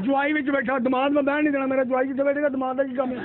ਜਵਾਈ ਵਿੱਚ ਬੈਠਾ, ਦਮਾਦ ਮੈਂ ਬਹਿਣ ਨਹੀਂ ਦੇਣਾ, ਮੇਰਾ ਜਵਾਈ ਜਿੱਥੇ ਬੈਠੇਗਾ ਦਮਾਦ ਦਾ ਕੀ ਕੰਮ ਹੈ?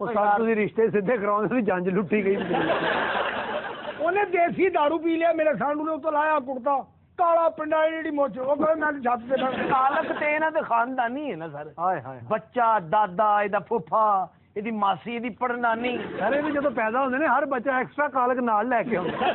ਉਹ ਸਭ ਤੁਸੀਂ ਰਿਸ਼ਤੇ ਸਿੱਧੇ ਕਰਾਉਂਦੇ ਸੀ, ਜੰਜ ਲੁੱਟੀ ਗਈ। ਉਹਨੇ ਦੇਸੀ ਦਾਰੂ ਪੀ ਲਿਆ, ਮੇਰੇ ਸਾਂਢੂ ਨੇ ਉੱਤੋਂ ਲਾਇਆ ਕੁੜਤਾ ਕਾਲਾ ਪਿੰਡਾ ਜਿਹੜੀ ਮੁੱਛ, ਉਹ ਕਹਿੰਦਾ ਮੈਂ ਛੱਤ ਤੇ ਕਾਲਕ ਤੇ ਇਹਨਾਂ ਦੇ ਖਾਨਦਾਨੀ ਹੈ ਨਾ ਸਰ। ਹਾਏ ਹਾਏ ਬੱਚਾ, ਦਾਦਾ, ਇਹਦਾ ਫੁੱਫਾ, ਇਹਦੀ ਮਾਸੀ, ਇਹਦੀ ਪੜਨਾਨੀ। ਸਾਰੇ ਵੀ ਜਦੋਂ ਪੈਦਾ ਹੁੰਦੇ ਨੇ ਹਰ ਬੱਚਾ ਐਕਸਟਰਾ ਕਾਲਕ ਨਾਲ ਲੈ ਕੇ ਆਉਂਦਾ।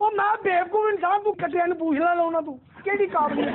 ਉਹ ਮੈਂ ਬੇਵਕੂਫ ਇਨਸਾਨ, ਤੂੰ ਕੱਟਿਆਂ ਨੂੰ ਪੁੱਛ ਲੈ ਲਾਉਣਾ, ਤੂੰ ਕਿਹੜੀ ਕਾਬਲੀਅਤ?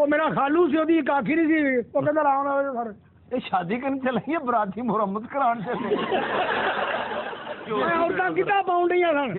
ਉਹ ਮੇਰਾ ਖਾਲੂ ਸੀ, ਉਹਦੀ ਇੱਕ ਆਖੀ ਨਹੀਂ ਸੀ, ਉਹ ਕਹਿੰਦਾ ਆਰਾਮ ਨਾਲ ਸਰ। ਇਹ ਸ਼ਾਦੀ ਕਰਨ ਚਲਾਈ ਹੈ, ਬਰਾਤੀ ਮੁਰੰਮਤ ਕਰਾਉਣ ਚਲੇ। ਮੈਂ ਔਰਤਾਂ ਕਿੱਦਾਂ ਪਾਉਣ ਡਈਆਂ ਸਨ?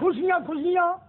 ਖੁਸ਼ੀਆਂ ਖੁਸ਼ੀਆਂ।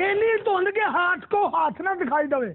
ਇੰਨੀ ਧੁੰਦ ਕੇ ਹੱਥ ਕੋ ਹੱਥ ਨਾ ਦਿਖਾਈ ਦਵੇ,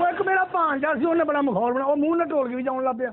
ਉਹ ਇੱਕ ਮੇਰਾ ਭਾਂਜਾ ਸੀ, ਉਹਨੇ ਬੜਾ ਮਖੌਲ ਬਣਾ, ਉਹ ਮੂੰਹ ਨਾਲ ਢੋਲ ਕੇ ਵੀ ਜਾਉਣ ਲੱਗ ਪਿਆ,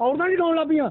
ਔਰਤਾਂ ਨਹੀਂ ਗਾਉਣ ਲੱਗ ਪਈਆਂ।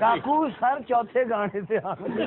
ਕਾਕੂ ਸਰ ਚੌਥੇ ਗਾਣੇ ਤੇ ਆ ਗਏ।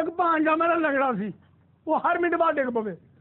ਇੱਕ ਭਾਂਜਾ ਮੇਰਾ ਲੰਗੜਾ ਸੀ, ਉਹ ਹਰ ਮਿੰਟ ਬਾਅਦ ਡਿੱਗ ਪਵੇ।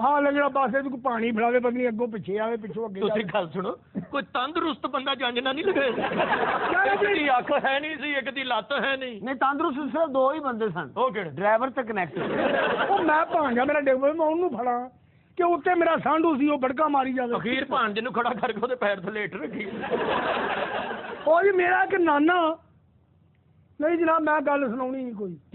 ਹਾਂ ਲੰਗੜਾ ਪਾਸੇ ਕੋਈ ਪਾਣੀ ਫੜਾਵੇ, ਪਤਨੀ ਅੱਗੋਂ ਪਿੱਛੇ ਆਵੇ, ਪਿੱਛੋਂ ਅੱਗੇ ਤੁਸੀਂ ਜਾਵੇ। ਗੱਲ ਸੁਣੋ, ਕੋਈ ਤੰਦਰੁਸਤ ਬੰਦਾ ਜੰਜਣਾ ਨਹੀਂ ਲਗੇ। ਇੱਕ ਦੀ ਅੱਖ ਹੈ ਨਹੀਂ ਸੀ, ਇੱਕ ਦੀ ਲੱਤ ਹੈ ਨਹੀਂ। ਨਹੀਂ ਤੰਦਰੁਸਤ ਸਿਰਫ ਦੋ ਹੀ ਬੰਦੇ ਸਨ, ਉਹ ਕਿਹੜੇ? ਡਰਾਈਵਰ ਤੇ ਕਨੈਕਟਰ। ਉਹ ਮੈਂ ਭਾਂਜਾ ਮੇਰਾ ਡਿੱਗ ਪਵੇ, ਮੈਂ ਉਹਨੂੰ ਫੜਾਂ ਕਿ ਉੱਤੇ ਮੇਰਾ ਸਾਂਢੂ ਸੀ, ਉਹ ਬੜਕਾ ਮਾਰੀ ਜਾਵੇ। ਅਖੀਰ ਭਾਂਜੇ ਨੂੰ ਖੜਾ ਕਰਕੇ ਉਹਦੇ ਪੈਰ ਥੱਲੇ ਇੱਟ ਰੱਖੀ। ਉਹ ਜੀ ਮੇਰਾ ਇੱਕ ਨਾਨਾ, ਨਹੀਂ ਜਨਾਬ ਮੈਂ ਗੱਲ ਸੁਣਾਉਣੀ ਨਹੀਂ ਕੋਈ।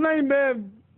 ਨਹੀਂ ਮੈਂ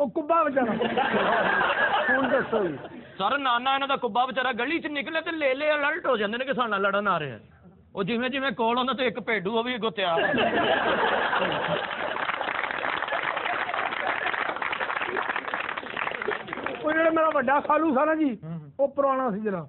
ਉਹ ਕੁੱਬਾ ਵਿਚਾਰਾ। ਹੁਣ ਦੱਸੋ ਜੀ। ਸਰ ਨਾਨਾ ਇਹਨਾਂ ਦਾ ਕੁੱਬਾ ਵਿਚਾਰਾ ਗਲੀ 'ਚ ਨਿਕਲੇ ਤੇ ਲੈ ਅਲਰਟ ਹੋ ਜਾਂਦੇ ਨੇ ਕਿ ਸਾਡੇ ਨਾਲ ਲੜਨ ਆ ਰਹੇ ਆ। ਉਹ ਜਿਵੇਂ ਜਿਵੇਂ ਕੋਲ ਆਉਂਦਾ ਤੇ ਇੱਕ ਭੇਡੂ ਉਹ ਵੀ ਅੱਗੋਂ ਤਿਆਰ। ਉਹ ਜਿਹੜਾ ਮੇਰਾ ਵੱਡਾ ਖਾਲੂ ਸਾਰਾ ਜੀ, ਉਹ ਪੁਰਾਣਾ ਸੀ ਜਰਾ।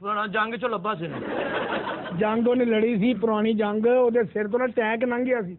ਪੁਰਾਣਾ ਜੰਗ 'ਚ ਲੱਭਾ ਸੀ। ਜੰਗ ਉਹਨੇ ਲੜੀ ਸੀ, ਪੁਰਾਣੀ ਜੰਗ, ਉਹਦੇ ਸਿਰ ਤੋਂ ਨਾ ਟੈਂਕ ਲੰਘ ਗਿਆ ਸੀ।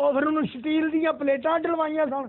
ਉਹ ਫਿਰ ਉਹਨੂੰ ਸਟੀਲ ਦੀਆਂ ਪਲੇਟਾਂ ਡਲਵਾਈਆਂ ਸਨ।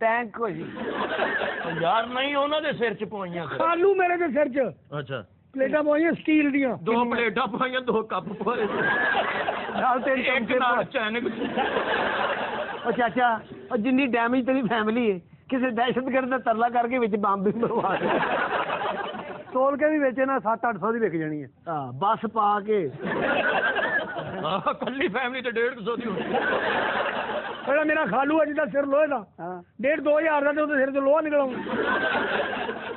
ਟੈਂਕ ਹੋ ਜੀ। ਯਾਰ ਨਹੀਂ ਉਹਨਾਂ ਦੇ ਸਿਰ 'ਚ ਪਵਾਈਆਂ ਸੀ। ਖਾਲੂ ਮੇਰੇ ਦੇ ਸਿਰ 'ਚ ਅੱਛਾ, ਪਲੇਟਾਂ ਪਵਾਈਆਂ ਸਟੀਲ ਦੀਆਂ। ਦੋ ਪਲੇਟਾਂ ਪਵਾਈਆਂ, ਦੋ ਕੱਪ ਪਵਾਏ, ਨਾਲ ਤੇਰੀ ਇੱਕ ਚਮਚੇ ਨਾਲ ਪਾ- ਚੈਨਕ। ਉਹ ਚਾਚਾ, ਉਹ ਜਿੰਨੀ ਡੈਮੇਜ ਤੇਰੀ ਫੈਮਿਲੀ ਹੈ, ਕਿਸੇ ਦਹਿਸ਼ਤਗਰਦ ਦਾ ਤਰਲਾ ਕਰਕੇ ਵਿੱਚ ਬੰਬ ਵੀ ਮਰਵਾ ਦੇ। ਤੋਲ ਕੇ ਵੀ ਵੇਚੇ ਨਾ 700-800 ਦੀ ਵਿਕ ਜਾਣੀ ਹੈ। ਹਾਂ ਬੱਸ ਪਾ ਕੇ। ਹਾਂ, ਕੱਲੀ ਫੈਮਿਲੀ ਤੇ 150 ਦੀ ਹੋਣੀ। ਜਿਹੜਾ ਮੇਰਾ ਖਾਲੂ ਹੈ ਜਿਹਦਾ ਸਿਰ ਲੋਹੇ ਦਾ, ਹਾਂ 1,500-2,000 ਦਾ, ਤੇ ਉਹਦੇ ਸਿਰ ਤੋਂ ਲੋਹਾ ਨਿਕਲ ਆਉਂਦਾ।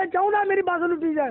ਇਹ ਚਾਹੁੰਦਾ ਮੇਰੀ ਬੱਸ ਲੁੱਟੀ ਜਾਏ।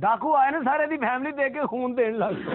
ਡਾਕੂ ਆਏ ਨੇ, ਸਾਰੇ ਦੀ ਫੈਮਿਲੀ ਦੇਖ ਕੇ ਖੂਨ ਦੇਣ ਲੱਗ ਪਏ।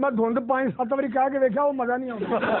ਮੈਂ ਧੁੰਦ 5-7 ਵਾਰੀ ਕਹਿ ਕੇ ਵੇਖਿਆ, ਉਹ ਮਜ਼ਾ ਨਹੀਂ ਆਉਂਦਾ।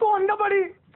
ਧੁੰਦ ਬੜੀ।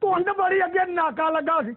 ਧੁੰਦ ਬੜੀ, ਅੱਗੇ ਨਾਕਾ ਲੱਗਾ ਸੀ।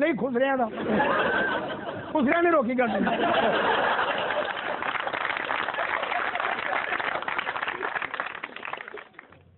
ਨਹੀਂ ਖੁਸਰਿਆਂ ਦਾ, ਖੁਸਰਿਆਂ ਨੇ ਰੋਕੀ ਗੱਡੀ।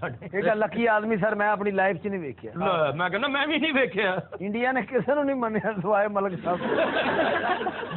ਸਾਡੇ। ਇਹ ਗੱਲ ਲੱਕੀ ਆਦਮੀ ਸਰ ਮੈਂ ਆਪਣੀ ਲਾਈਫ 'ਚ ਨਹੀਂ ਵੇਖਿਆ। ਲੈ, ਮੈਂ ਕਹਿੰਦਾ ਮੈਂ ਵੀ ਨਹੀਂ ਵੇਖਿਆ। ਇੰਡੀਆ ਨੇ ਕਿਸੇ ਨੂੰ ਨਹੀਂ ਮੰਨਿਆ ਸਿਵਾਏ ਮਲਕ ਸਾਹਿਬ।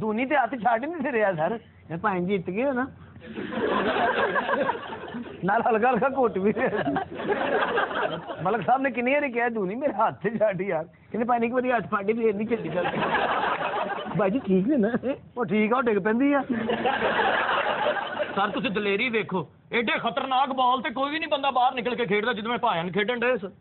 ਧੋਨੀ ਤੇ ਹੱਥ ਛੱਡ ਹੀ ਨਹੀਂ ਸੀ ਰਿਹਾ ਸਰ, ਇਹ ਭਾਂ ਜਿੱਤ ਗਏ ਨਾ ਨਾਲ ਹਲਕਾ ਹਲਕਾ ਘੁੱਟ ਵੀ ਰਿਹਾ। ਮਲਕ ਸਾਹਿਬ ਨੇ ਕਿੰਨੀ ਵਾਰੀ ਕਿਹਾ ਧੋਨੀ ਮੇਰੇ ਹੱਥ ਤੇ ਛੱਡ ਯਾਰ, ਕਹਿੰਦੇ ਭਾਈ ਇੱਕ ਵਾਰੀ ਹੱਥ ਫਾੜੀ ਫੇਰ ਨਹੀਂ ਚੱਲੀ ਗੱਲ। ਭਾਈ ਜੀ ਠੀਕ ਨੇ ਨਾ? ਉਹ ਠੀਕ ਆ, ਉਹ ਡਿੱਗ ਪੈਂਦੀ ਆ। ਸਰ ਤੁਸੀਂ ਦਲੇਰੀ ਵੇਖੋ, ਐਡੇ ਖਤਰਨਾਕ ਬਾਲ ਤੇ ਕੋਈ ਵੀ ਨਹੀਂ ਬੰਦਾ ਬਾਹਰ ਨਿਕਲ ਕੇ ਖੇਡਦਾ ਜਦੋਂ ਮੈਂ ਭਾਇਆਂ ਖੇਡਣ ਰਹੇ ਸਰ।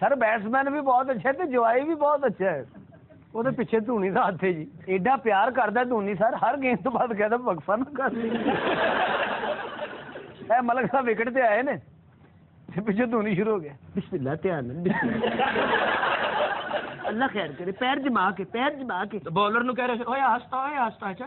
ਸਰ ਬੈਟਸਮੈਨ ਵੀ ਬਹੁਤ ਅੱਛਾ ਤੇ ਜਵਾਈ ਵੀ ਬਹੁਤ ਅੱਛਾ ਹੈ। ਉਹਦੇ ਪਿੱਛੇ ਧੋਨੀ ਦਾ ਹੱਥ ਹੈ ਜੀ, ਐਡਾ ਪਿਆਰ ਕਰਦਾ ਧੋਨੀ ਸਰ, ਹਰ ਗੇਮ ਤੋਂ ਬਾਅਦ ਕਹਿੰਦਾ ਵਕਫਾ ਨਾ ਕਰ ਲਈ। ਇਹ ਮਲਕ ਸਾਹਿਬ ਵਿਕਟ ਤੇ ਆਏ ਨੇ ਤੇ ਪਿੱਛੇ ਧੋਨੀ ਸ਼ੁਰੂ ਹੋ ਗਿਆ, ਬਿਸਮਿਲ੍ਲਾ ਧਿਆਨ ਨਾਲ, ਅੱਲਾ ਖੈਰ ਕਰੇ, ਪੈਰ ਜਮਾ ਕੇ ਬੋਲਰ ਨੂੰ ਕਹਿ ਰਹੇ ਸੀ ਓਏ ਹਸਤਾ ਅੱਛਾ।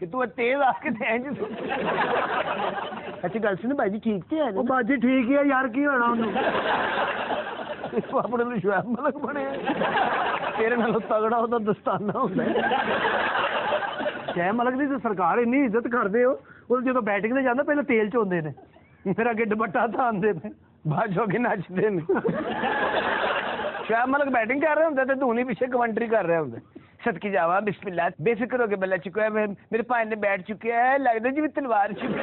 ਕਿ ਤੂੰ ਤੇਜ਼ ਆ ਕੇ ਤੇ ਇੰਜ ਅੱਛੀ ਗੱਲ ਸੁਣ ਭਾਈ ਜੀ, ਠੀਕ ਤੇ ਹੈ ਉਹ ਬਾਜੀ ਠੀਕ ਹੀ ਆ ਯਾਰ, ਕੀ ਹੋਣਾ ਉਹਨੂੰ? ਤੂੰ ਆਪਣੇ ਨੂੰ ਸ਼ੋਏਬ ਮਲਿਕ ਬਣਿਆ, ਤੇਰੇ ਨਾਲੋਂ ਤਗੜਾ ਉਹਦਾ ਦਸਤਾਨਾ ਹੁੰਦਾ। ਸ਼ੋਏਬ ਮਲਿਕ ਦੀ ਤਾਂ ਸਰਕਾਰ ਇੰਨੀ ਇੱਜ਼ਤ ਕਰਦੇ ਹੋ, ਉਹ ਜਦੋਂ ਬੈਟਿੰਗ ਤੇ ਜਾਂਦਾ ਪਹਿਲਾਂ ਤੇਲ ਚੋਂਦੇ ਨੇ, ਫਿਰ ਅੱਗੇ ਦੁਪੱਟਾ ਤਾਣਦੇ ਨੇ, ਬਾਅਦ ਚੋਂ ਅੱਗੇ ਨੱਚਦੇ ਨੇ। ਸ਼ੋਏਬ ਮਲਿਕ ਬੈਟਿੰਗ ਕਰ ਰਿਹਾ ਹੁੰਦਾ ਤੇ ਧੋਨੀ ਪਿੱਛੇ ਕਮੈਂਟਰੀ ਕਰ ਰਿਹਾ ਹੁੰਦਾ। ਸਦਕੀ ਜਾਵਾ ਬਿਸਮਿਲ੍ਲਾ, ਬੇਫਿਕਰ ਹੋ ਕੇ ਬੱਲਾ ਚੁੱਕਿਆ, ਮੇਰੇ ਭਾਈ ਨੇ ਬੈਟ ਚੁੱਕਿਆ ਹੈ, ਲੱਗਦਾ ਜਿਵੇਂ ਤਲਵਾਰ ਚੁੱਕੀ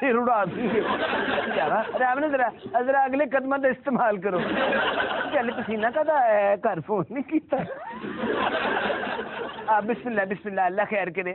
ਸਿਰ ਉਡਾ ਦੂੰਗੇ। ਜਾਵਾ ਆਰਾਮ ਨਾਲ ਜ਼ਰਾ ਅਗਲੇ ਕਦਮਾਂ ਦਾ ਇਸਤੇਮਾਲ ਕਰੋ। ਚੱਲ ਪਸੀਨਾ ਕਦਾ ਆਇਆ, ਘਰ ਫੋਨ ਨਹੀਂ ਕੀਤਾ। ਆ ਬਿਸਮਿਲ੍ਲਾ ਅੱਲਾ ਖੈਰ ਕਰੇ।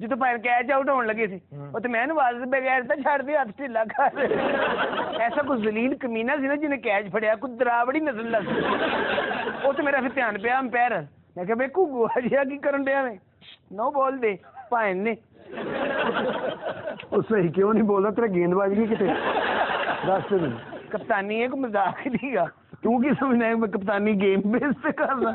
ਜਦੋਂ ਭਾਈ ਕੈਚ ਆਊਟ ਹੋਣ ਲੱਗੇ ਸੀ, ਉਹ ਤੇ ਮੈਂ ਆਵਾਜ਼ ਬਗੈਰ ਤਾਂ ਛੱਡ ਦੇ, ਹੱਥ ਢਿੱਲਾ ਕਰ। ਐਸਾ ਕੋਈ ਜ਼ਲੀਲ ਕਮੀਨਾ ਸੀ ਨਾ ਜਿਹਨੇ ਕੈਚ ਫੜਿਆ, ਕੋਈ ਦਰਾਵੜੀ ਨਜ਼ਰ ਲੱਗ, ਉਹ ਤੇ ਮੇਰਾ ਫਿਰ ਧਿਆਨ ਪਿਆ ਅੰਪਾਇਰ। ਮੈਂ ਕਿਹਾ ਬੇ ਘੁੱਗੂ ਜਿਹਾ ਕੀ ਕਰਨ ਡਿਆ ਵੇ, 9 ਬਾਲ ਦੇ ਭਾਈ ਨੇ। ਉਹ ਸਹੀ ਕਿਉਂ ਨਹੀਂ ਬੋਲਦਾ, ਤੇਰਾ ਗੇਂਦਬਾਜ਼ ਨਹੀਂ ਕਿਤੇ ਦੱਸ ਮੈਨੂੰ। ਕਪਤਾਨੀ ਹੈ ਕੋਈ ਮਜ਼ਾਕ ਨਹੀਂਗਾ, ਤੂੰ ਕੀ ਸਮਝਦਾ ਹੈ ਮੈਂ ਕਪਤਾਨੀ ਗੇਮ ਬੇਸ ਤੇ ਕਰਦਾ?